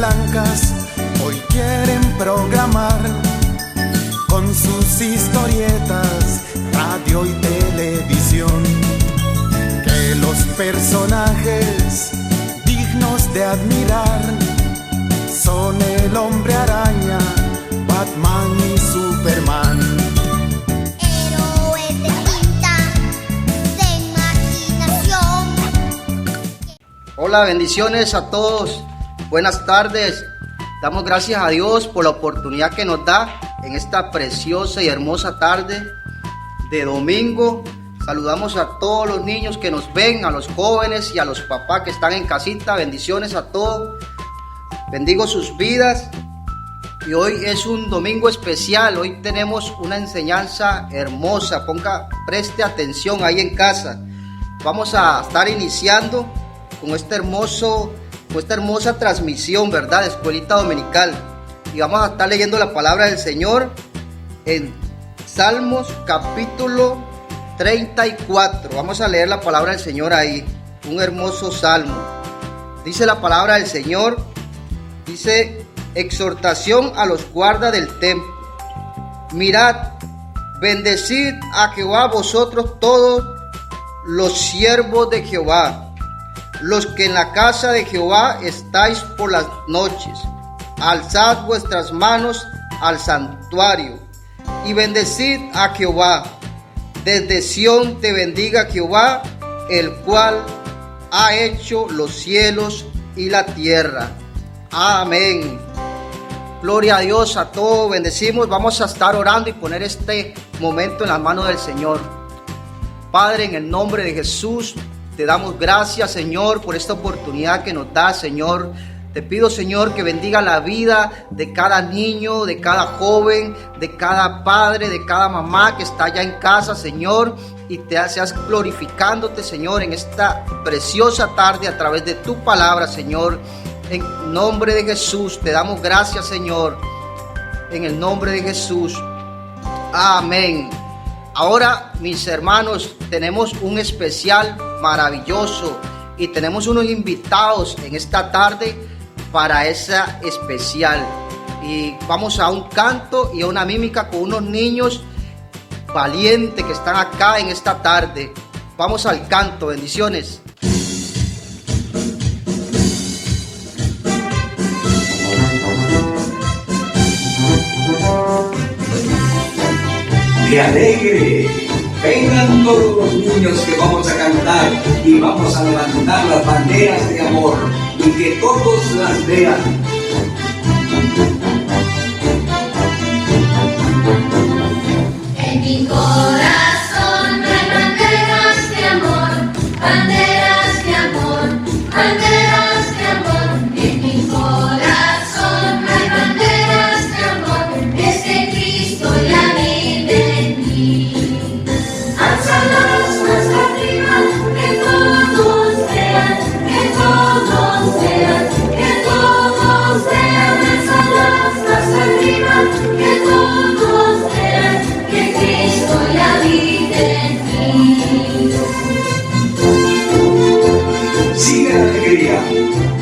blancas hoy quieren programar con sus historietas, radio y televisión, que los personajes dignos de admirar son el Hombre Araña, Batman y Superman. Héroes de tinta, de imaginación. Hola, bendiciones a todos. Buenas tardes. Damos gracias a Dios por la oportunidad que nos da en esta preciosa y hermosa tarde de domingo. Saludamos a todos los niños que nos ven, a los jóvenes y a los papás que están en casita. Bendiciones a todos. Bendigo sus vidas. Y hoy es un domingo especial. Hoy tenemos una enseñanza hermosa. Preste atención ahí en casa. Vamos a estar iniciando con esta hermosa transmisión, ¿verdad? De Escuelita Dominical. Y vamos a estar leyendo la palabra del Señor en Salmos capítulo 34. Vamos a leer la palabra del Señor ahí. Un hermoso salmo. Dice la palabra del Señor. Dice: exhortación a los guardas del templo. Mirad, bendecid a Jehová vosotros todos los siervos de Jehová, los que en la casa de Jehová estáis por las noches. Alzad vuestras manos al santuario y bendecid a Jehová. Desde Sión te bendiga Jehová, el cual ha hecho los cielos y la tierra. Amén. Gloria a Dios, a todos bendecimos. Vamos a estar orando y poner este momento en las manos del Señor. Padre, en el nombre de Jesús, te damos gracias, Señor, por esta oportunidad que nos da, Señor. Te pido, Señor, que bendiga la vida de cada niño, de cada joven, de cada padre, de cada mamá que está allá en casa, Señor. Y te seas glorificándote, Señor, en esta preciosa tarde a través de tu palabra, Señor. En nombre de Jesús, te damos gracias, Señor. En el nombre de Jesús. Amén. Ahora, mis hermanos, tenemos un especial maravilloso y tenemos unos invitados en esta tarde para esa especial. Y vamos a un canto y a una mímica con unos niños valientes que están acá en esta tarde. Vamos al canto, bendiciones. ¡Qué alegre! Vengan todos los niños que vamos a cantar y vamos a levantar las banderas de amor y que todos las vean. En mi corazón no hay banderas de amor, banderas de amor, banderas de amor. En mi corazón no hay banderas de amor, es que Cristo ya vive en mí. Alzalas más arriba, que todos vean, que todos vean, que todos vean. Alzalas más arriba, que todos vean, que Cristo ya vive en mí. Sigan la alegría,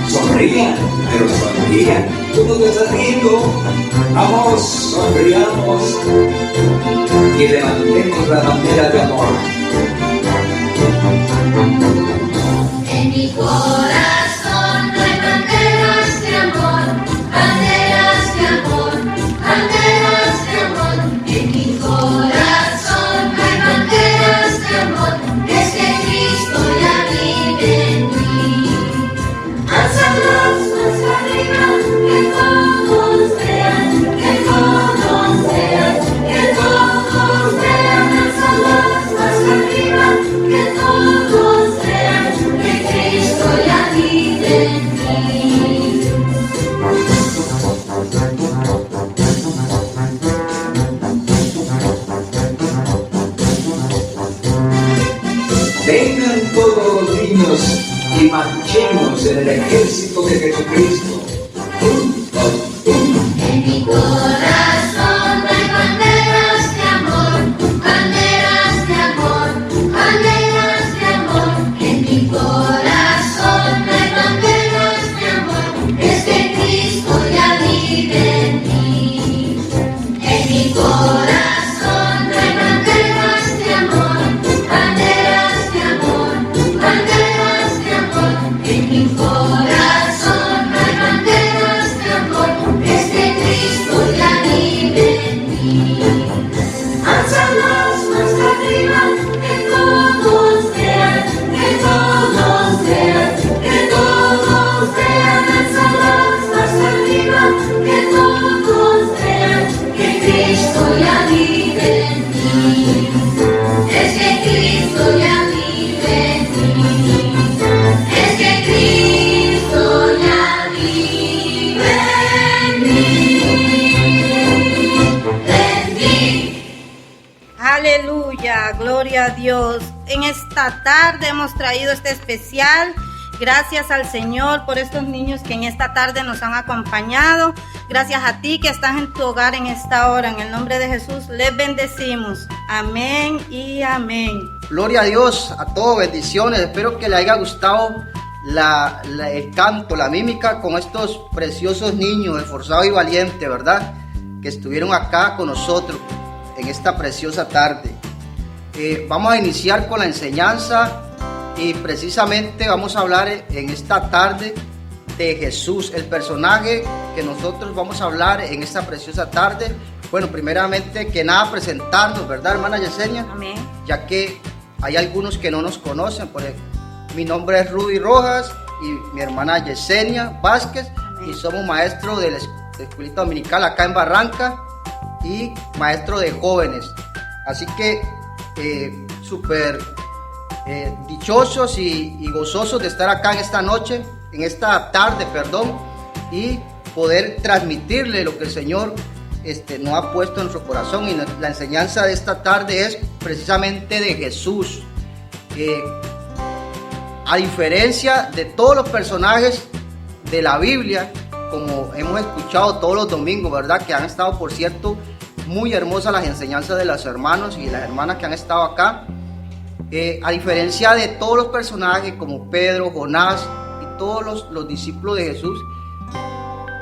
sonrían, pero sonrían. Tú no te estás riendo. Vamos, sonriamos y levantemos la bandera de amor. En mi corazón no hay banderas de amor, banderas de amor, banderas de amor. En mi corazón no hay banderas de amor, es que Cristo ya vive en mí. Alzalas más arriba, que todos vean, que todos vean, que todos vean. Alzalas más arriba, que todos vean, que Cristo ya vive en mí. Vengan todos los niños y marchemos en el ejército de Jesucristo. En mi corazón no hay banderas de amor, banderas de amor, banderas de amor. En mi corazón no hay banderas de amor, es que Cristo En mi corazón no hay banderas de amor, es que Cristo ya vive en mí. Alza las manos arriba, que todos vean, que todos vean, que todos vean. Alza las manos arriba, que todos vean, que Cristo ya vive en mí. Es que Cristo ya vive en mí. Es que Cristo ya vive en mí. Aleluya, gloria a Dios. En esta tarde hemos traído este especial. Gracias al Señor por estos niños que en esta tarde nos han acompañado. Gracias a ti que estás en tu hogar en esta hora. En el nombre de Jesús les bendecimos. Amén y amén. Gloria a Dios, a todos, bendiciones. Espero que le haya gustado el canto, la mímica con estos preciosos niños, esforzados y valientes, ¿verdad? Que estuvieron acá con nosotros en esta preciosa tarde. Vamos a iniciar con la enseñanza y precisamente vamos a hablar en esta tarde de Jesús, el personaje que nosotros vamos a hablar en esta preciosa tarde. Bueno, primeramente que nada presentarnos, ¿verdad, hermana Yesenia? Amén. Ya que hay algunos que no nos conocen. Mi nombre es Rudy Rojas y mi hermana Yesenia Vázquez. Amén. Y somos maestros de la escuelita dominical acá en Barranca y maestro de jóvenes. Así que súper dichosos y gozosos de estar acá en esta tarde, y poder transmitirle lo que el Señor nos ha puesto en nuestro corazón. Y la enseñanza de esta tarde es precisamente de Jesús. A diferencia de todos los personajes de la Biblia, como hemos escuchado todos los domingos, ¿verdad? Que han estado, por cierto, muy hermosas las enseñanzas de los hermanos y las hermanas que han estado acá. A diferencia de todos los personajes como Pedro, Jonás y todos los discípulos de Jesús,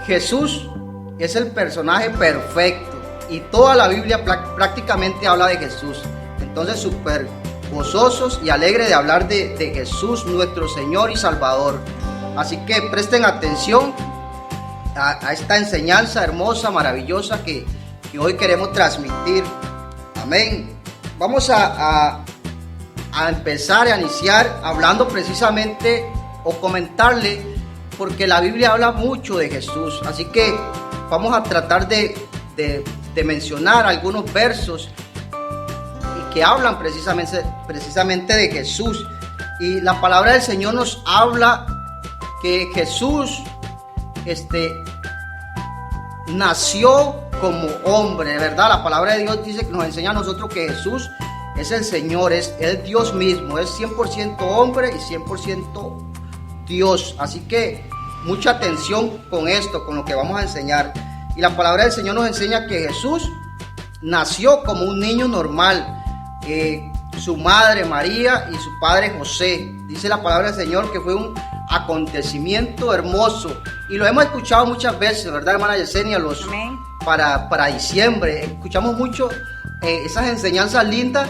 Jesús es el personaje perfecto y toda la Biblia prácticamente habla de Jesús. Entonces súper gozosos y alegres de hablar de Jesús, nuestro Señor y Salvador. Así que presten atención a esta enseñanza hermosa, maravillosa que hoy queremos transmitir. Amén. Vamos a empezar, a iniciar hablando precisamente o comentarle, porque la Biblia habla mucho de Jesús. Así que vamos a tratar de mencionar algunos versos que hablan precisamente de Jesús. Y la palabra del Señor nos habla que Jesús nació como hombre, ¿verdad? La palabra de Dios dice que nos enseña a nosotros que Jesús es el Señor, es Dios mismo, es 100% hombre y 100% Dios. Así que mucha atención con esto, con lo que vamos a enseñar. Y la palabra del Señor nos enseña que Jesús nació como un niño normal. Su madre María y su padre José. Dice la palabra del Señor que fue un acontecimiento hermoso. Y lo hemos escuchado muchas veces, ¿verdad, hermana Yesenia? Para diciembre. Escuchamos mucho esas enseñanzas lindas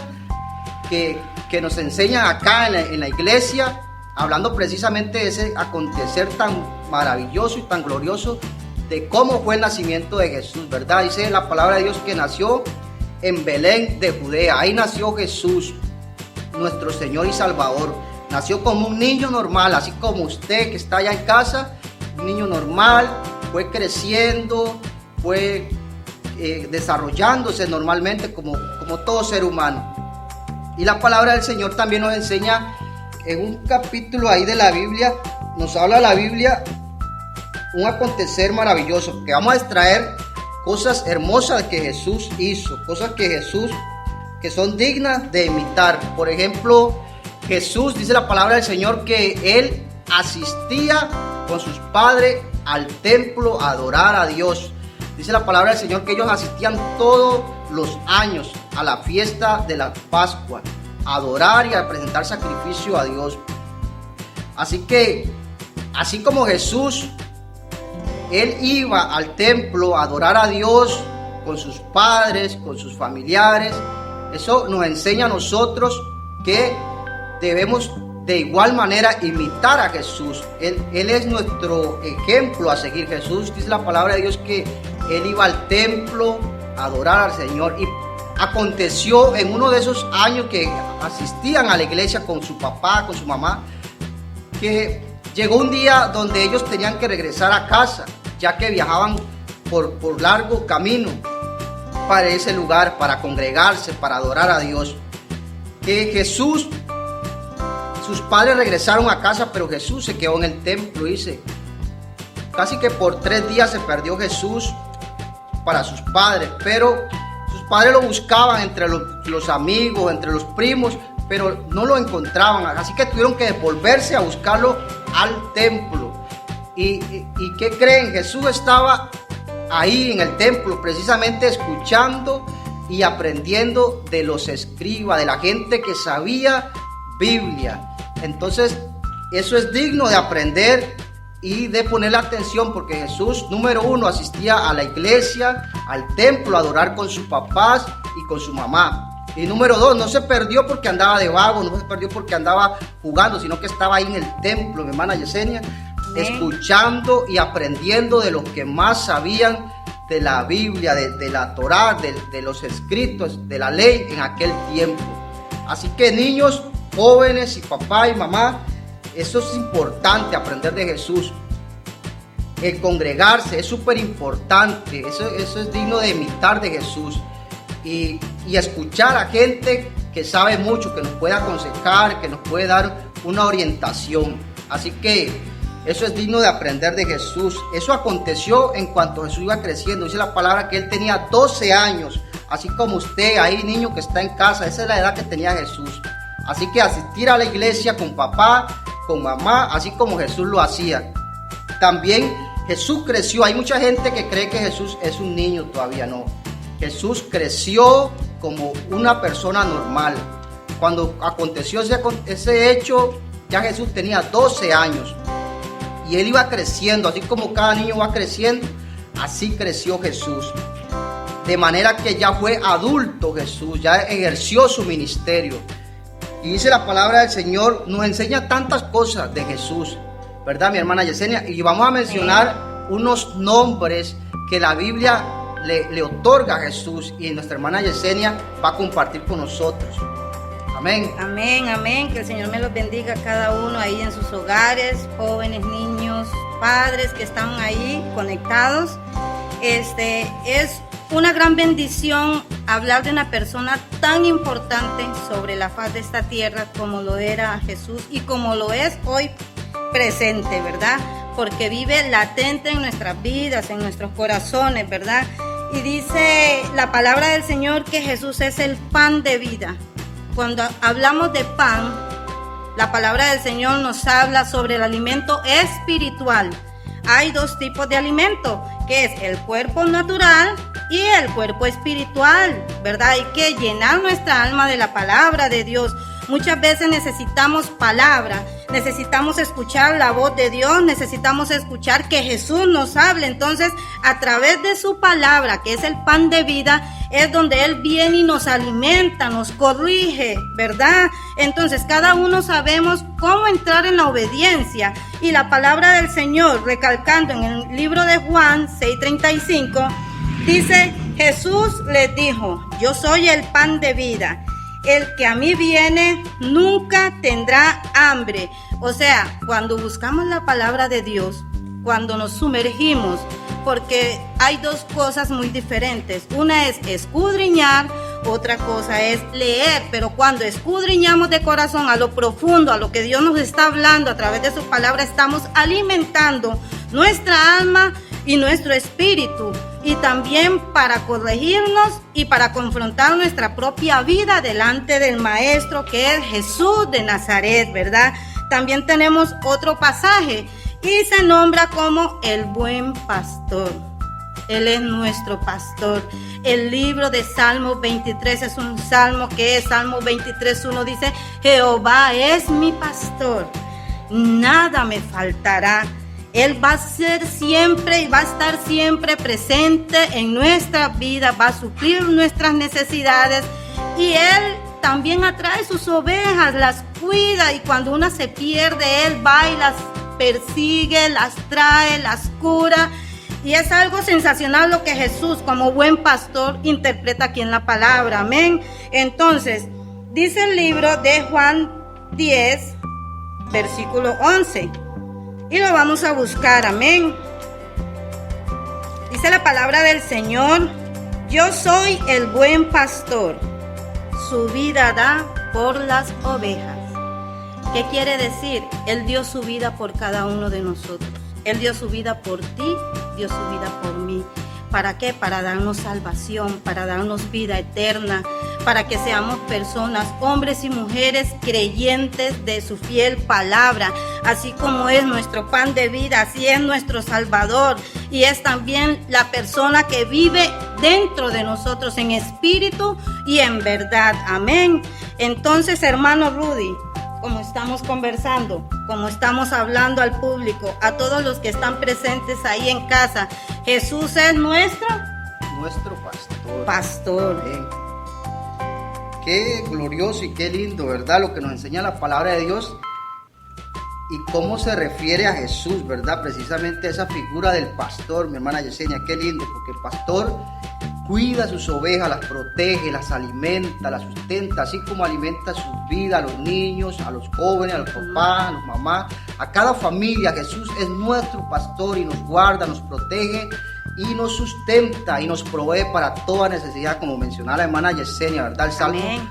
que nos enseñan acá en la iglesia, hablando precisamente de ese acontecer tan maravilloso y tan glorioso de cómo fue el nacimiento de Jesús, ¿verdad? Dice la palabra de Dios que nació en Belén de Judea. Ahí nació Jesús, nuestro Señor y Salvador. Nació como un niño normal, así como usted que está allá en casa, un niño normal, fue creciendo, fue desarrollándose normalmente como todo ser humano. Y la palabra del Señor también nos enseña en un capítulo ahí de la Biblia, nos habla la Biblia un acontecer maravilloso, que vamos a extraer cosas hermosas que Jesús hizo, cosas que son dignas de imitar. Por ejemplo, Jesús, dice la palabra del Señor, que Él asistía con sus padres al templo a adorar a Dios. Dice la palabra del Señor que ellos asistían todos los años a la fiesta de la Pascua, a adorar y a presentar sacrificio a Dios. Así que, así como Jesús, Él iba al templo a adorar a Dios con sus padres, con sus familiares. Eso nos enseña a nosotros que debemos de igual manera imitar a Jesús. Él es nuestro ejemplo a seguir. Jesús, dice la palabra de Dios, que Él iba al templo a adorar al Señor. Y aconteció en uno de esos años que asistían a la iglesia con su papá, con su mamá, que llegó un día donde ellos tenían que regresar a casa, ya que viajaban por largo camino para ese lugar, para congregarse, para adorar a Dios. Que sus padres regresaron a casa, pero Jesús se quedó en el templo. Dice, casi que por 3 días se perdió Jesús para sus padres, pero sus padres lo buscaban entre los amigos, entre los primos, pero no lo encontraban, así que tuvieron que devolverse a buscarlo al templo. ¿Y qué creen? Jesús estaba ahí en el templo, precisamente escuchando y aprendiendo de los escribas, de la gente que sabía Biblia. Entonces, eso es digno de aprender y de ponerle atención, porque Jesús, número 1, asistía a la iglesia, al templo, a adorar con sus papás y con su mamá. Y número 2, no se perdió porque andaba de vago, no se perdió porque andaba jugando, sino que estaba ahí en el templo, mi hermana Yesenia, escuchando y aprendiendo de los que más sabían de la Biblia, de la Torá, de los escritos, de la ley en aquel tiempo. Así que niños, jóvenes y papá y mamá, eso es importante, aprender de Jesús. El congregarse es súper importante, eso es digno de imitar de Jesús. Y escuchar a gente que sabe mucho, que nos puede aconsejar, que nos puede dar una orientación. Así que eso es digno de aprender de Jesús. Eso aconteció en cuanto Jesús iba creciendo. Dice la palabra que él tenía 12 años, así como usted, ahí niño que está en casa, esa es la edad que tenía Jesús. Así que asistir a la iglesia con papá, con mamá, así como Jesús lo hacía. También Jesús creció. Hay mucha gente que cree que Jesús es un niño, todavía no. Jesús creció como una persona normal. Cuando aconteció ese hecho, ya Jesús tenía 12 años. Y él iba creciendo, así como cada niño va creciendo, así creció Jesús. De manera que ya fue adulto Jesús, ya ejerció su ministerio. Y dice la palabra del Señor, nos enseña tantas cosas de Jesús, ¿verdad, mi hermana Yesenia? Y vamos a mencionar unos nombres que la Biblia le otorga a Jesús, y nuestra hermana Yesenia va a compartir con nosotros. Amén. Amén, amén. Que el Señor me los bendiga a cada uno ahí en sus hogares, jóvenes, niños, padres que están ahí conectados. Es una gran bendición hablar de una persona tan importante sobre la faz de esta tierra como lo era Jesús y como lo es hoy presente, ¿verdad? Porque vive latente en nuestras vidas, en nuestros corazones, ¿verdad? Y dice la palabra del Señor que Jesús es el pan de vida. Cuando hablamos de pan, la palabra del Señor nos habla sobre el alimento espiritual. Hay 2 tipos de alimento, que es el cuerpo natural y el cuerpo espiritual, ¿verdad? Hay que llenar nuestra alma de la palabra de Dios. Muchas veces necesitamos palabra, necesitamos escuchar la voz de Dios, necesitamos escuchar que Jesús nos hable. Entonces, a través de su palabra, que es el pan de vida, es donde Él viene y nos alimenta, nos corrige, ¿verdad? Entonces, cada uno sabemos cómo entrar en la obediencia. Y la palabra del Señor, recalcando en el libro de Juan 6:35, dice, Jesús les dijo, yo soy el pan de vida. El que a mí viene nunca tendrá hambre. O sea, cuando buscamos la palabra de Dios, cuando nos sumergimos, porque hay 2 cosas muy diferentes. Una es escudriñar, otra cosa es leer. Pero cuando escudriñamos de corazón a lo profundo, a lo que Dios nos está hablando a través de su palabra, estamos alimentando nuestra alma y nuestro espíritu, y también para corregirnos y para confrontar nuestra propia vida delante del Maestro, que es Jesús de Nazaret, ¿verdad? También tenemos otro pasaje y se nombra como el buen pastor. Él es nuestro pastor. El libro de Salmo 23 es un salmo que es Salmo 23:1, dice, Jehová es mi pastor, nada me faltará. Él va a ser siempre y va a estar siempre presente en nuestra vida, va a suplir nuestras necesidades, y Él también atrae sus ovejas, las cuida, y cuando una se pierde, Él va y las persigue, las trae, las cura. Y es algo sensacional lo que Jesús, como buen pastor, interpreta aquí en la palabra. Amén. Entonces, dice el libro de Juan 10, versículo 11. Y lo vamos a buscar. Amén. Dice la palabra del Señor: yo soy el buen pastor, su vida da por las ovejas. ¿Qué quiere decir? Él dio su vida por cada uno de nosotros. Él dio su vida por ti, dio su vida por mí. ¿Para qué? Para darnos salvación, para darnos vida eterna, para que seamos personas, hombres y mujeres creyentes de su fiel palabra. Así como es nuestro pan de vida, así es nuestro Salvador. Y es también la persona que vive dentro de nosotros en espíritu y en verdad. Amén. Entonces, hermano Rudy, como estamos conversando, como estamos hablando al público, a todos los que están presentes ahí en casa, Jesús es nuestro pastor. Pastor. Amén. Qué glorioso y qué lindo, ¿verdad? Lo que nos enseña la palabra de Dios y cómo se refiere a Jesús, ¿verdad? Precisamente esa figura del pastor, mi hermana Yesenia, qué lindo, porque el pastor cuida a sus ovejas, las protege, las alimenta, las sustenta, así como alimenta sus vidas a los niños, a los jóvenes, a los papás, a los mamás, a cada familia. Jesús es nuestro pastor y nos guarda, nos protege y nos sustenta y nos provee para toda necesidad, como mencionaba la hermana Yesenia, ¿verdad? El Salmo Amén.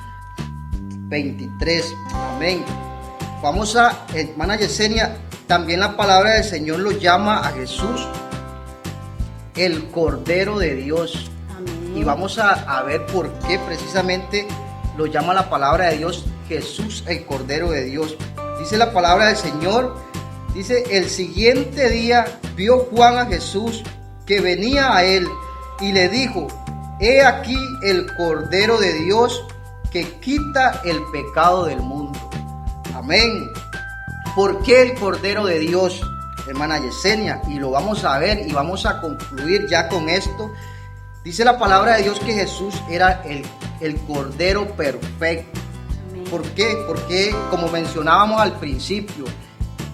23. Amén. Vamos a, hermana Yesenia, también la palabra del Señor lo llama a Jesús el Cordero de Dios. Y vamos a ver por qué precisamente lo llama la palabra de Dios Jesús el Cordero de Dios. Dice la palabra del Señor, dice: el siguiente día vio Juan a Jesús que venía a él y le dijo: he aquí el Cordero de Dios que quita el pecado del mundo. Amén. ¿Por qué el Cordero de Dios, hermana Yesenia? Y lo vamos a ver y vamos a concluir ya con esto. Dice la palabra de Dios que Jesús era el Cordero perfecto. ¿Por qué? Porque, como mencionábamos al principio,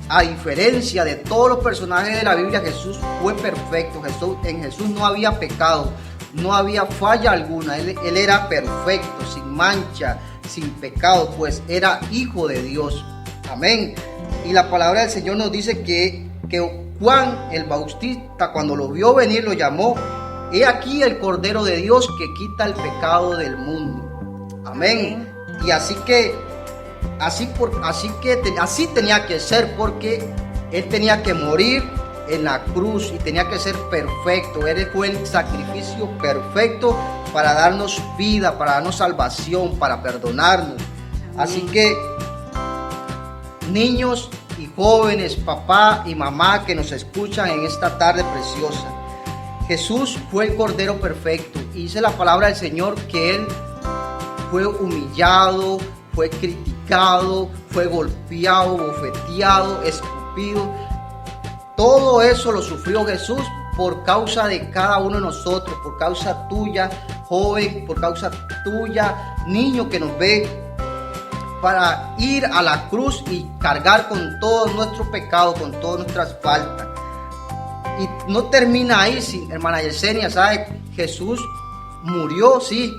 a diferencia de todos los personajes de la Biblia, Jesús fue perfecto. En Jesús no había pecado, no había falla alguna. Él era perfecto, sin mancha, sin pecado, pues era hijo de Dios. Amén. Y la palabra del Señor nos dice que Juan el Bautista, cuando lo vio venir, lo llamó: he aquí el Cordero de Dios que quita el pecado del mundo. Amén. Y así tenía que ser, porque Él tenía que morir en la cruz y tenía que ser perfecto. Él fue el sacrificio perfecto para darnos vida, para darnos salvación, para perdonarnos. Así que, niños y jóvenes, papá y mamá que nos escuchan en esta tarde preciosa, Jesús fue el Cordero perfecto, y dice la palabra del Señor que Él fue humillado, fue criticado, fue golpeado, bofeteado, escupido. Todo eso lo sufrió Jesús por causa de cada uno de nosotros, por causa tuya, joven, por causa tuya, niño que nos ve, para ir a la cruz y cargar con todo nuestro pecado, con todas nuestras faltas. Y no termina ahí, hermana Yesenia, ¿sabe? Jesús murió, sí,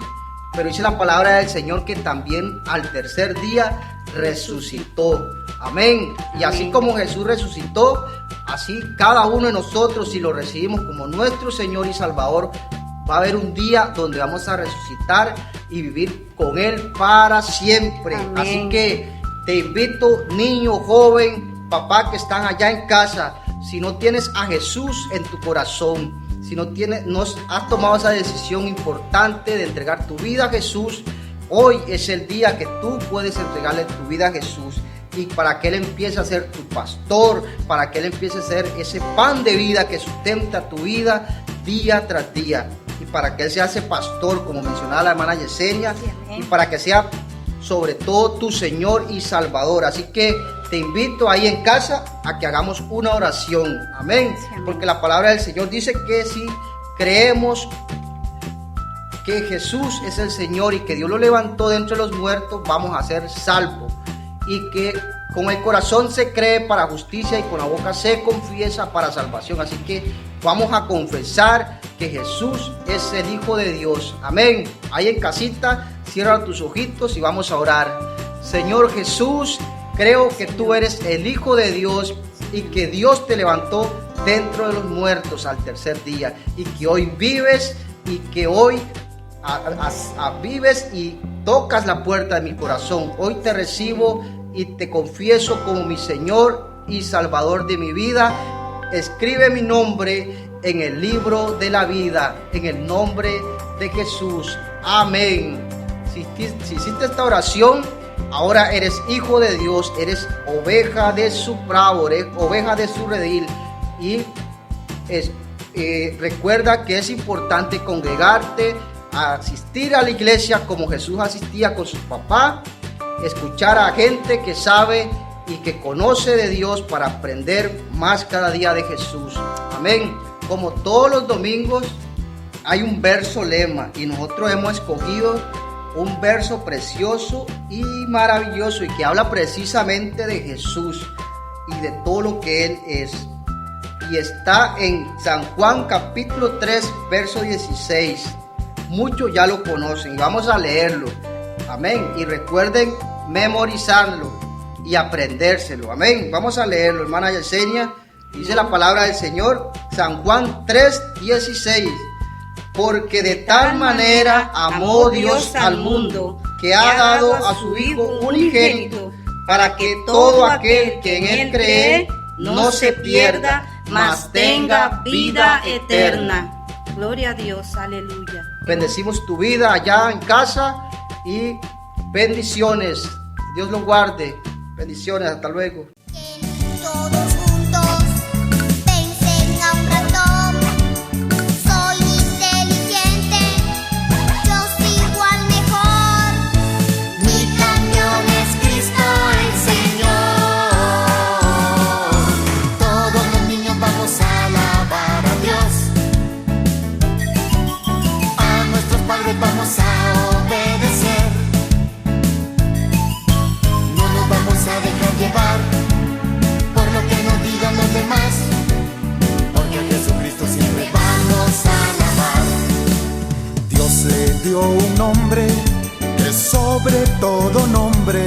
pero dice la palabra del Señor que también al tercer día resucitó. Amén. Y así como Jesús resucitó, así cada uno de nosotros, si lo recibimos como nuestro Señor y Salvador, va a haber un día donde vamos a resucitar y vivir con Él para siempre. Amén. Así que te invito, niño, joven, papá que están allá en casa, si no tienes a Jesús en tu corazón, si no has tomado esa decisión importante de entregar tu vida a Jesús, hoy es el día que tú puedes entregarle tu vida a Jesús, y para que Él empiece a ser tu pastor, para que Él empiece a ser ese pan de vida que sustenta tu vida día tras día, y para que Él sea ese pastor, como mencionaba la hermana Yesenia, y para que sea sobre todo tu Señor y Salvador. Así que te invito ahí en casa a que hagamos una oración. Amén. Sí, amén. Porque la palabra del Señor dice que si creemos que Jesús es el Señor y que Dios lo levantó de entre los muertos, vamos a ser salvos. Y que con el corazón se cree para justicia y con la boca se confiesa para salvación. Así que vamos a confesar que Jesús es el Hijo de Dios. Amén. Ahí en casita, cierra tus ojitos y vamos a orar. Señor Jesús, creo que tú eres el Hijo de Dios y que Dios te levantó dentro de los muertos al tercer día. Y que hoy vives y que hoy vives y tocas la puerta de mi corazón. Hoy te recibo y te confieso como mi Señor y Salvador de mi vida. Escribe mi nombre en el libro de la vida, en el nombre de Jesús. Amén. Si hiciste esta oración, ahora eres hijo de Dios, eres oveja de su prado, eres oveja de su redil. Y recuerda que es importante congregarte, asistir a la iglesia como Jesús asistía con su papá, escuchar a gente que sabe y que conoce de Dios para aprender más cada día de Jesús. Amén. Como todos los domingos hay un verso lema y nosotros hemos escogido un verso precioso y maravilloso y que habla precisamente de Jesús y de todo lo que Él es. Y está en San Juan capítulo 3 verso 16. Muchos ya lo conocen y vamos a leerlo. Amén. Y recuerden memorizarlo y aprendérselo. Amén. Vamos a leerlo, hermana Yesenia. Dice la palabra del Señor, San Juan 3:16. Porque de tal manera amó Dios al mundo, que ha dado a su Hijo unigénito, para que todo aquel que en Él cree no se pierda, mas tenga vida eterna. Gloria a Dios, aleluya. Bendecimos tu vida allá en casa y bendiciones. Dios los guarde. Bendiciones, hasta luego. Todos juntos pensen a un ratón. Soy inteligente, yo sigo al mejor. Mi campeón es Cristo el Señor. Todos los niños vamos a alabar a Dios. A nuestros padres vamos a obedecer. No nos vamos a dejar llevar por lo que nos digan los demás, porque a Jesucristo siempre vamos a alabar. Dios le dio un nombre que sobre todo nombre